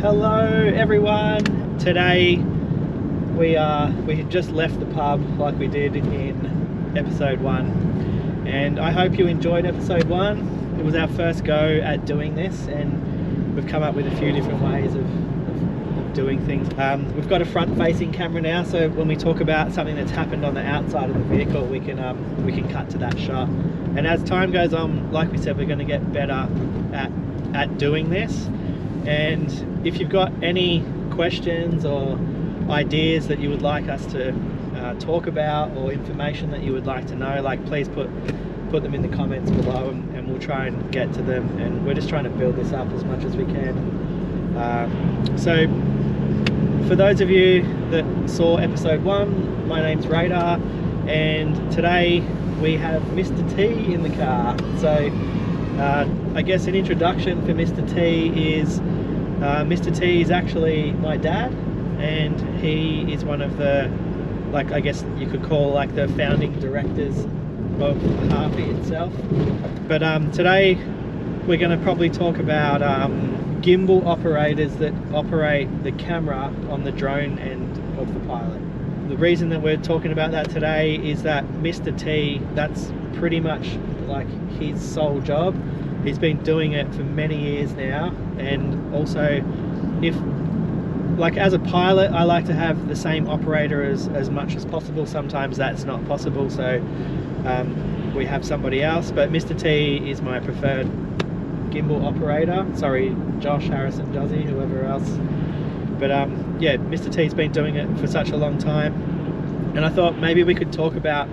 Hello everyone. Today we had just left the pub like we did in episode 1, and I hope you enjoyed episode 1. It was our first go at doing this, and we've come up with a few different ways of doing things. We've got a front-facing camera now, so when we talk about something that's happened on the outside of the vehicle, we can cut to that shot. And as time goes on, like we said, we're going to get better at doing this. And if you've got any questions or ideas that you would like us to talk about, or information that you would like to know, like, please put them in the comments below, and we'll try and get to them. And we're just trying to build this up as much as we can. So for those of you that saw episode 1, my name's Radar, and today we have Mr. T in the car. So I guess an introduction for Mr. T is Mr. T is actually my dad, and he is one of the, like, I guess you could call like the founding directors of HARPY itself. But today we're going to probably talk about gimbal operators that operate the camera on the drone end of the pilot. The reason that we're talking about that today is that Mr. T, that's pretty much like his sole job. He's been doing it for many years now, and also, if like as a pilot, I like to have the same operator as much as possible. Sometimes that's not possible, so we have somebody else, but Mr. T is my preferred gimbal operator. Sorry, Josh, Harrison, Jozzy, whoever else. But yeah, Mr. T's been doing it for such a long time, and I thought maybe we could talk about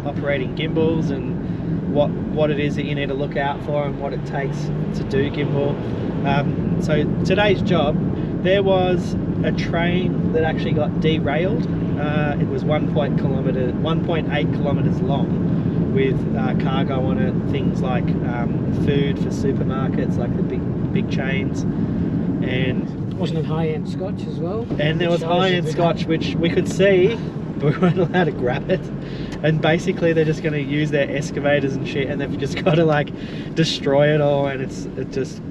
operating gimbals and what it is that you need to look out for and what it takes to do gimbal. So today's job, there was a train that actually got derailed. It was 1.8 kilometers long, with cargo on it, things like food for supermarkets, like the big chains, and wasn't it high-end scotch as well? And there was high-end scotch, which we could see, but we weren't allowed to grab it. And basically they're just going to use their excavators and shit, and they've just got to like destroy it all, and it just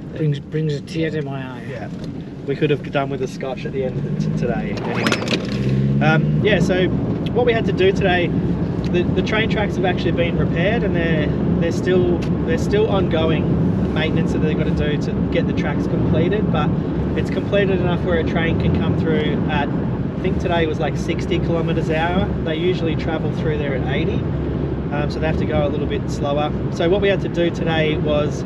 brings a tear to my eye. Yeah, we could have done with the scotch at the end of today anyway. Yeah, so what we had to do today, the train tracks have actually been repaired, and they're still ongoing maintenance that they've got to do to get the tracks completed, but it's completed enough where a train can come through at, I think today was like 60 kilometers an hour. They usually travel through there at 80, so they have to go a little bit slower. So what we had to do today was,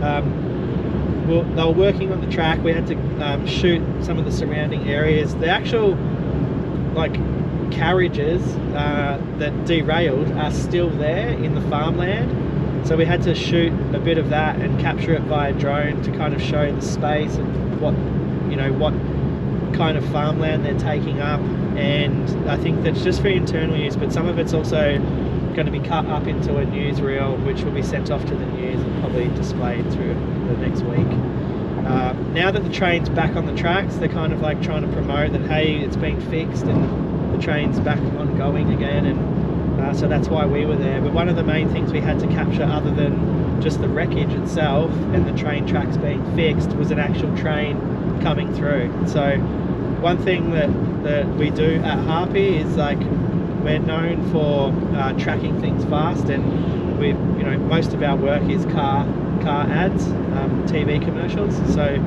they were working on the track. We had to shoot some of the surrounding areas. The actual like carriages that derailed are still there in the farmland, so we had to shoot a bit of that and capture it via drone to kind of show the space and what kind of farmland they're taking up. And I think that's just for internal use, but some of it's also going to be cut up into a newsreel, which will be sent off to the news and probably displayed through the next week. Now that the train's back on the tracks, they're kind of like trying to promote that, hey, it's been fixed and the train's back ongoing again, and so that's why we were there. But one of the main things we had to capture, other than just the wreckage itself and the train tracks being fixed, was an actual train coming through. So one thing that we do at HARPY is, like, we're known for tracking things fast, and we, most of our work is car ads, TV commercials. So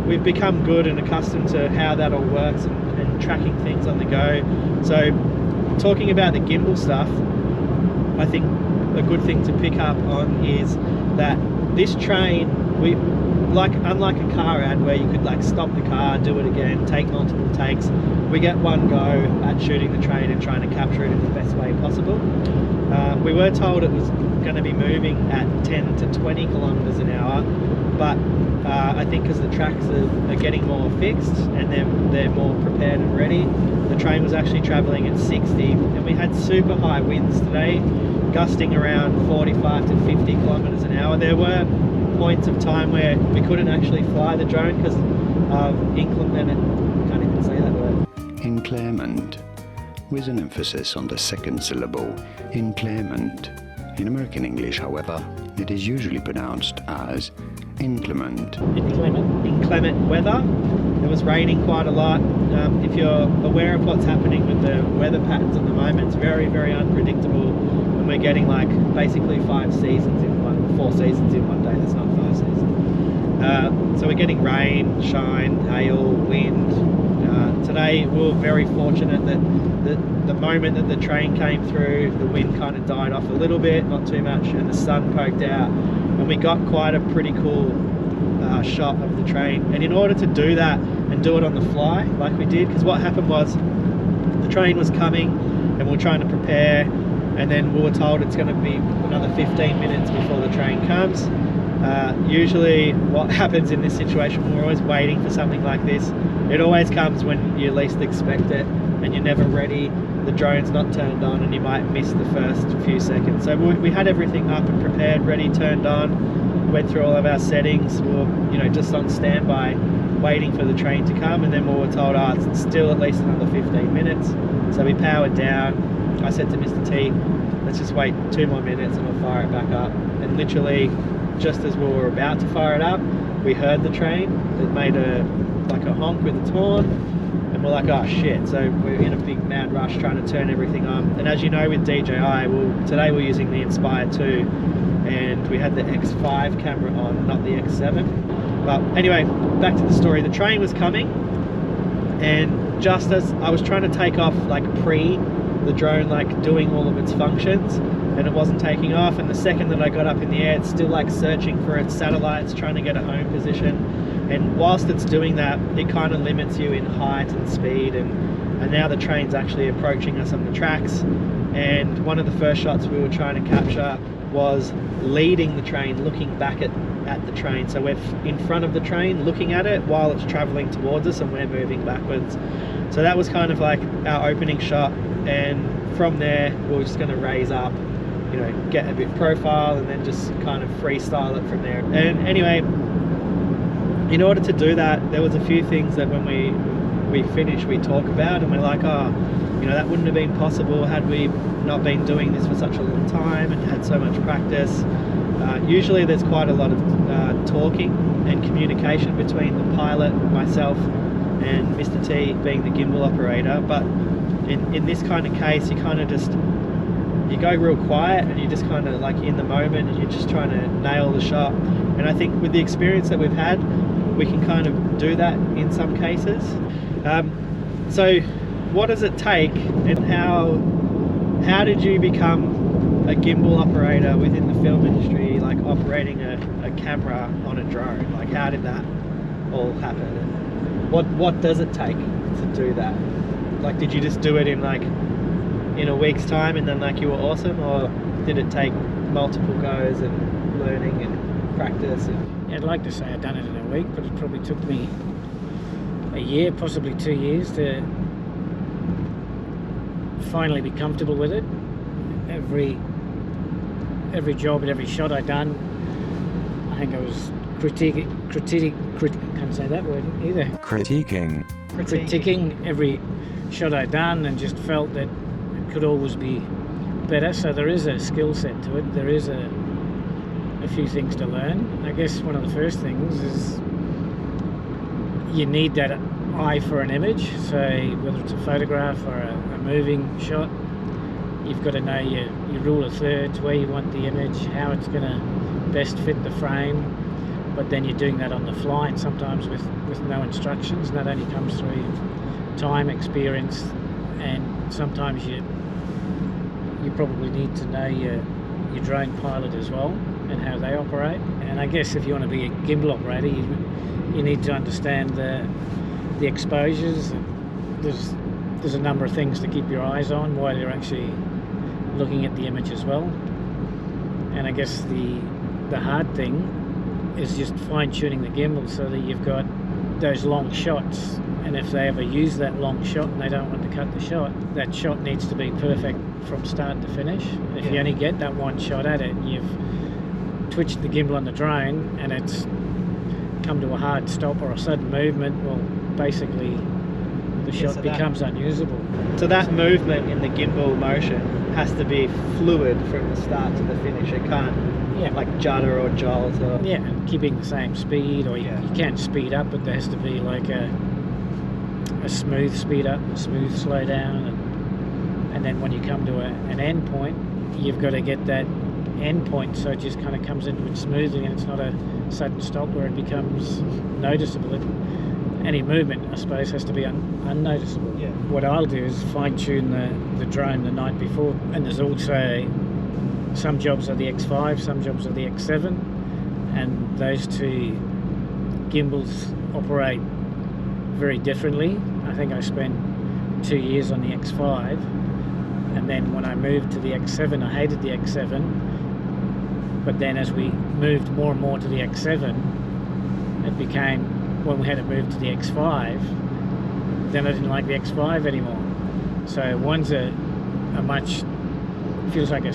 we've become good and accustomed to how that all works, and tracking things on the go. So talking about the gimbal stuff, I think a good thing to pick up on is that this train, unlike a car ad where you could like stop the car, do it again, take multiple takes, we get one go at shooting the train and trying to capture it in the best way possible. We were told it was going to be moving at 10 to 20 kilometers an hour, but I think as the tracks are getting more fixed and they're more prepared and ready, the train was actually traveling at 60, and we had super high winds today, gusting around 45 to 50 kilometers an hour. There were points of time where we couldn't actually fly the drone because of inclement, can't even say that word. Inclement, with an emphasis on the second syllable, inclement. In American English, however, it is usually pronounced as inclement. Inclement. inclement weather. It was raining quite a lot. If you're aware of what's happening with the weather patterns at the moment, it's very, very unpredictable, and we're getting like basically 4 seasons in one day. That's not 5 seasons. So we're getting rain, shine, hail, wind. Today we were very fortunate that the moment that the train came through, the wind kind of died off a little bit, not too much, and the sun poked out, and we got quite a pretty cool shot of the train. And in order to do that and do it on the fly like we did, because what happened was the train was coming and we were trying to prepare, and then we were told it's going to be another 15 minutes before the train comes. Usually what happens in this situation, we're always waiting for something like this. It always comes when you least expect it and you're never ready. The drone's not turned on and you might miss the first few seconds. So we had everything up and prepared, ready, turned on, went through all of our settings. We were, just on standby waiting for the train to come, and then we were told, it's still at least another 15 minutes. So we powered down. I said to Mr. T, let's just wait 2 more minutes and we'll fire it back up. And literally just as we were about to fire it up, we heard the train. It made a honk with its horn, and we're like, oh shit. So we're in a big mad rush trying to turn everything on. And as you know, with DJI, today we're using the Inspire 2, and we had the X5 camera on, not the X7. But anyway, back to the story. The train was coming, and just as I was trying to take off, the drone doing all of its functions, and it wasn't taking off, and the second that I got up in the air, it's still searching for its satellites, trying to get a home position. And whilst it's doing that, it kind of limits you in height and speed, and now the train's actually approaching us on the tracks. And one of the first shots we were trying to capture was leading the train, looking back at the train. So we're in front of the train looking at it while it's traveling towards us, and we're moving backwards. So that was kind of our opening shot, and from there we were just going to raise up, get a bit profile, and then just kind of freestyle it from there. And anyway, in order to do that, there was a few things that when we finish we talk about, and we're like, that wouldn't have been possible had we not been doing this for such a long time and had so much practice. Usually there's quite a lot of talking and communication between the pilot, myself, and Mr. T being the gimbal operator, but in this kind of case, you kind of just, you go real quiet and you're just kind of in the moment, and you're just trying to nail the shot. And I think with the experience that we've had, we can kind of do that in some cases. So what does it take, and how did you become a gimbal operator within the film industry, operating a camera on a drone? How did that all happen, and what does it take to do that? Did you just do it in a week's time and then you were awesome, or did it take multiple goes and learning and practice? Yeah, I'd like to say I'd done it in a week, but it probably took me a year, possibly 2 years, to finally be comfortable with it. Every job and every shot I'd done, I think I was can't say that word either. Critiquing every shot I'd done, and just felt that it could always be better. So there is a skill set to it. There is a few things to learn. I guess one of the first things is you need that eye for an image. So whether it's a photograph or a moving shot, you've got to know your rule of thirds, where you want the image, how it's going to best fit the frame. But then you're doing that on the fly, and sometimes with no instructions, and that only comes through time, experience, and sometimes you probably need to know your drone pilot as well and how they operate. And I guess if you want to be a gimbal operator, you need to understand the exposures. There's a number of things to keep your eyes on while you're actually looking at the image as well. And I guess the hard thing is just fine-tuning the gimbal so that you've got those long shots, and if they ever use that long shot and they don't want to cut the shot, that shot needs to be perfect from start to finish. If you only get that one shot at it, and you've twitched the gimbal on the drone and it's come to a hard stop or a sudden movement, well, basically the shot becomes unusable. So that movement in the gimbal motion has to be fluid from the start to the finish. It can't Yeah. like judder or jolt or... Yeah, and keeping the same speed, or Yeah. you can speed up, but there has to be like a smooth speed up, a smooth slow down, and then when you come to an end point, you've got to get that end point so it just kind of comes into it smoothly, and it's not a sudden stop where it becomes noticeable. Any movement, I suppose, has to be unnoticeable. Yeah. What I'll do is fine-tune the drone the night before, and there's also some jobs are the X5, some jobs are the X7, and those two gimbals operate very differently. I think I spent 2 years on the X5, and then when I moved to the X7, I hated the X7, but then as we moved more and more to the X7, it became, when we had to move to the X5, then I didn't like the X5 anymore. So one's a much, feels like a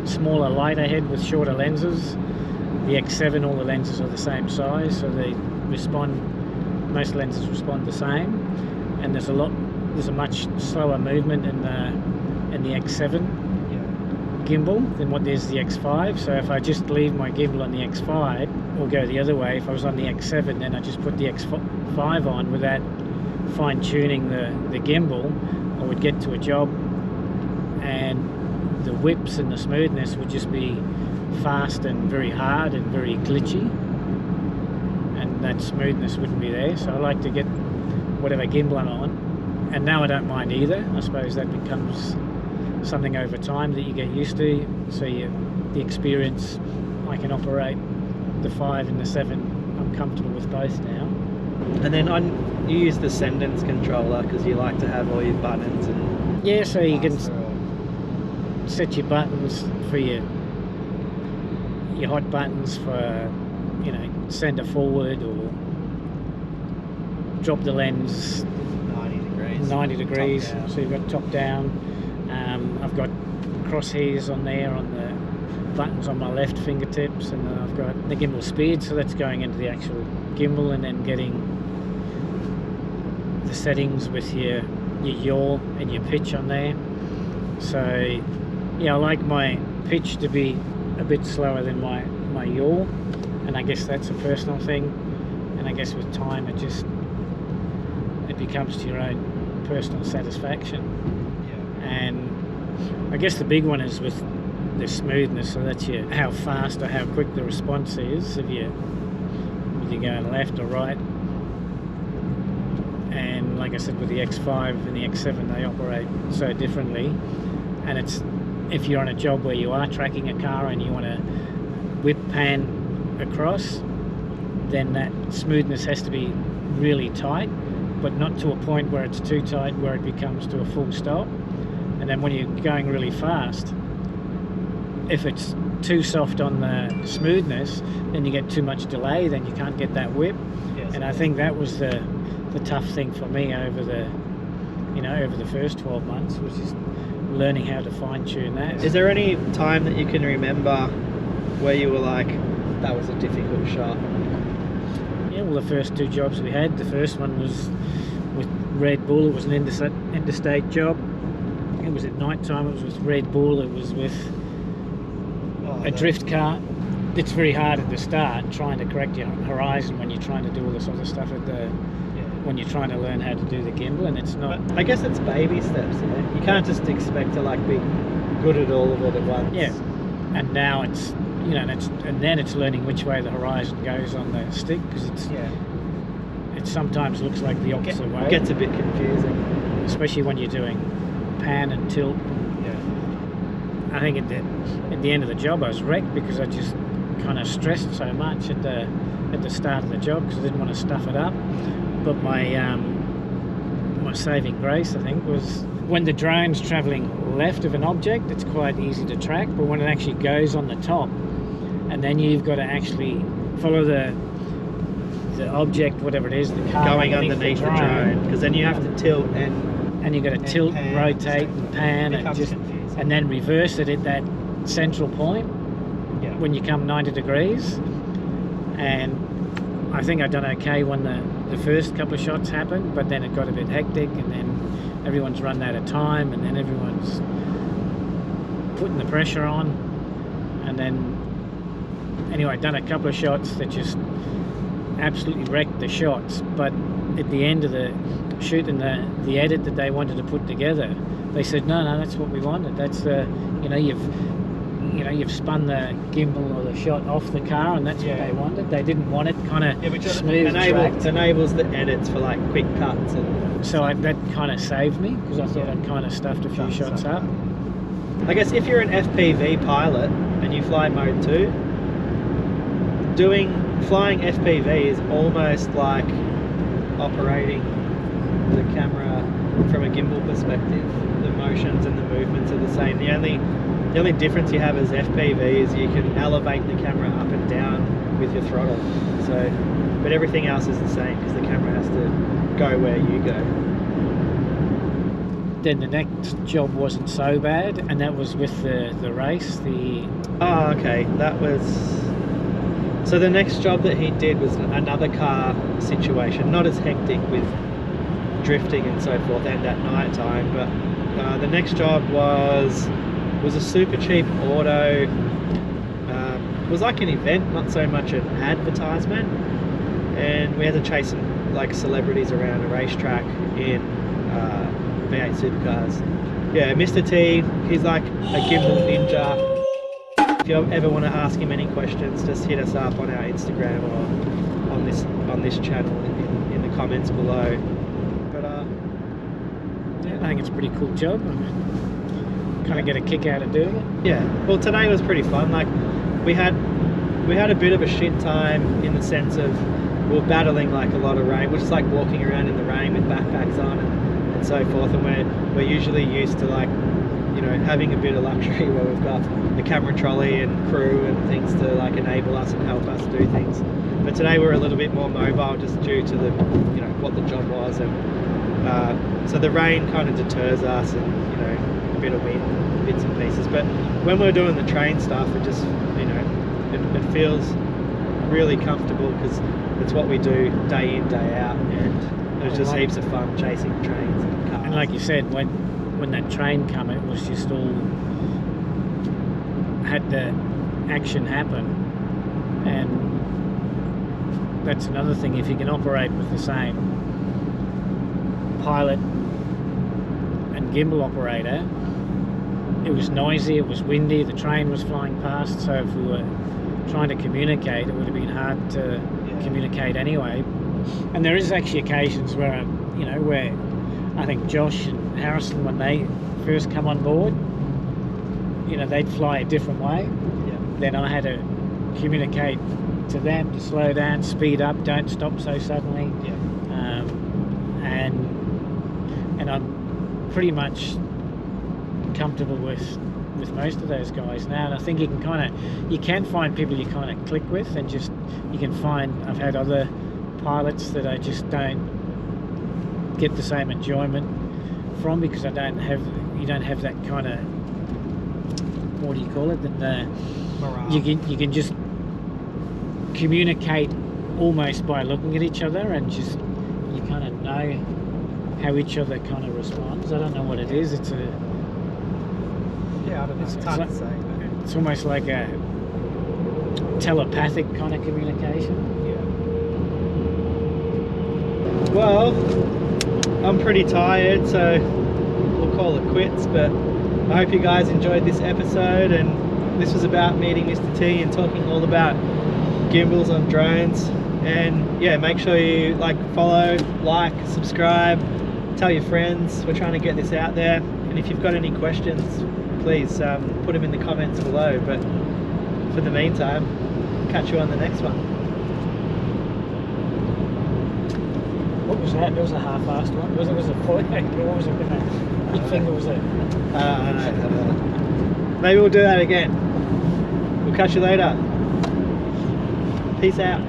smaller, lighter head with shorter lenses. The X7, all the lenses are the same size, so they respond, most lenses respond the same, and there's a much slower movement in the X7 gimbal than what there's the X5. So if I just leave my gimbal on the X5, or go the other way, if I was on the X7, then I just put the X5 on without fine-tuning the gimbal, I would get to a job and the whips and the smoothness would just be fast and very hard and very glitchy, and that smoothness wouldn't be there. So I like to get whatever gimbal I'm on, and now I don't mind either. I suppose that becomes something over time that you get used to, so the experience, I can operate the 5 and the 7, I'm comfortable with both now. And then you use the Sendence controller because you like to have all your buttons and... Yeah, so you can set your buttons for your hot buttons for, you know, sender forward or drop the lens 90 degrees, so you've got top down. I've got crosshairs on there on the buttons on my left fingertips, and then I've got the gimbal speed, so that's going into the actual gimbal, and then getting the settings with your yaw and your pitch on there. So yeah, I like my pitch to be a bit slower than my yaw, and I guess that's a personal thing, and I guess with time it becomes to your own personal satisfaction. And I guess the big one is with the smoothness, so that's how fast or how quick the response is if you're going left or right. And like I said, with the X5 and the X7, they operate so differently, and it's, if you're on a job where you are tracking a car and you want to whip pan across, then that smoothness has to be really tight, but not to a point where it's too tight where it becomes to a full stop. And then when you're going really fast, if it's too soft on the smoothness, then you get too much delay, then you can't get that whip. Yes. And I think that was the tough thing for me over the first 12 months, was just learning how to fine-tune that. Is there any time that you can remember where you were like, that was a difficult shot? Yeah, well, the first 2 jobs we had, the first one was with Red Bull. It was an interstate job. It was at night time. It was with Red Bull. It was with a drift car. It's very hard at the start trying to correct your horizon when you're trying to do all this other stuff when you're trying to learn how to do the gimbal, and it's not. But I guess it's baby steps. You can't just expect to like be good at all of it at once. Yeah, and now it's and then it's learning which way the horizon goes on the stick, because it sometimes looks like the opposite way. It gets a bit confusing, especially when you're doing pan and tilt. Yeah. I think at the end of the job I was wrecked because I just kind of stressed so much at the start of the job because I didn't want to stuff it up. But my saving grace, I think, was when the drone's travelling left of an object, it's quite easy to track, but when it actually goes on the top, and then you've got to actually follow the object, whatever it is, the car going underneath the drone, because then you have to tilt and you've got to tilt, pan, rotate, and pan, and then reverse it at that central point when you come 90 degrees. And I think I'd done okay when the first couple of shots happened, but then it got a bit hectic, and then everyone's run out of time, and then everyone's putting the pressure on, and then anyway, done a couple of shots that just absolutely wrecked the shots. But at the end of the shoot and the edit that they wanted to put together, they said, no, that's what we wanted. That's the, you've spun the gimbal or the shot off the car, and that's what they wanted. They didn't want it kind of smooth. Enables the edits for like quick cuts. And so that kind of saved me, because I thought I'd kind of stuffed a few shots up. I guess if you're an FPV pilot and you fly mode 2, flying FPV is almost like operating the camera from a gimbal perspective. The motions and the movements are the same. The only difference you have as FPV is you can elevate the camera up and down with your throttle. So, but everything else is the same because the camera has to go where you go. Then the next job wasn't so bad, and that was with the race. Oh, okay. That was. So the next job that he did was another car situation, not as hectic with drifting and so forth, and at night time. But the next job was a super cheap auto. It was like an event, not so much an advertisement, and we had to chase some like celebrities around a racetrack in V8 supercars. Yeah, Mr. T, he's like a Gimbal Ninja. If you ever want to ask him any questions, just hit us up on our Instagram or on this channel in the comments below. But I think it's a pretty cool job. I kind of get a kick out of doing it. Yeah. Well, today was pretty fun. Like we had a bit of a shit time in the sense of we were battling like a lot of rain. We're just like walking around in the rain with backpacks on and so forth. And we're usually used to like, having a bit of luxury where we've got the camera trolley and crew and things to like enable us and help us do things. But today we're a little bit more mobile just due to the, what the job was, and so the rain kind of deters us, and a bit of wind, bits and pieces. But when we're doing the train stuff, it just, it feels really comfortable because it's what we do day in, day out, and it was just heaps of fun chasing trains and cars. And like you said, when that train come, it was just all had the action happen, and that's another thing. If you can operate with the same pilot and gimbal operator, it was noisy, it was windy, the train was flying past, so if we were trying to communicate, it would have been hard to communicate anyway. And there is actually occasions where where I think Josh and Harrison, when they first come on board, they'd fly a different way. Yeah. Then I had to communicate to them to slow down, speed up, don't stop so suddenly. Yeah. And I'm pretty much comfortable with most of those guys now, and I think you can find people you kind of click with, and just you can find, I've had other pilots that I just don't get the same enjoyment from, because you don't have that kind of, what do you call it, that you can just communicate almost by looking at each other, and just you kind of know how each other kind of responds. I don't know what it is. It's I don't know. It's hard to say. But it's almost like a telepathic kind of communication. Yeah. Well, I'm pretty tired, so we'll call it quits. But I hope you guys enjoyed this episode, and this was about meeting Mr. T and talking all about gimbals on drones. And yeah, make sure you follow, subscribe, tell your friends. We're trying to get this out there, and if you've got any questions, please put them in the comments below. But for the meantime, catch you on the next one. What was that? There was a half-assed one. Was it a point? What was it? Big finger was it? I don't know. Maybe we'll do that again. We'll catch you later. Peace out.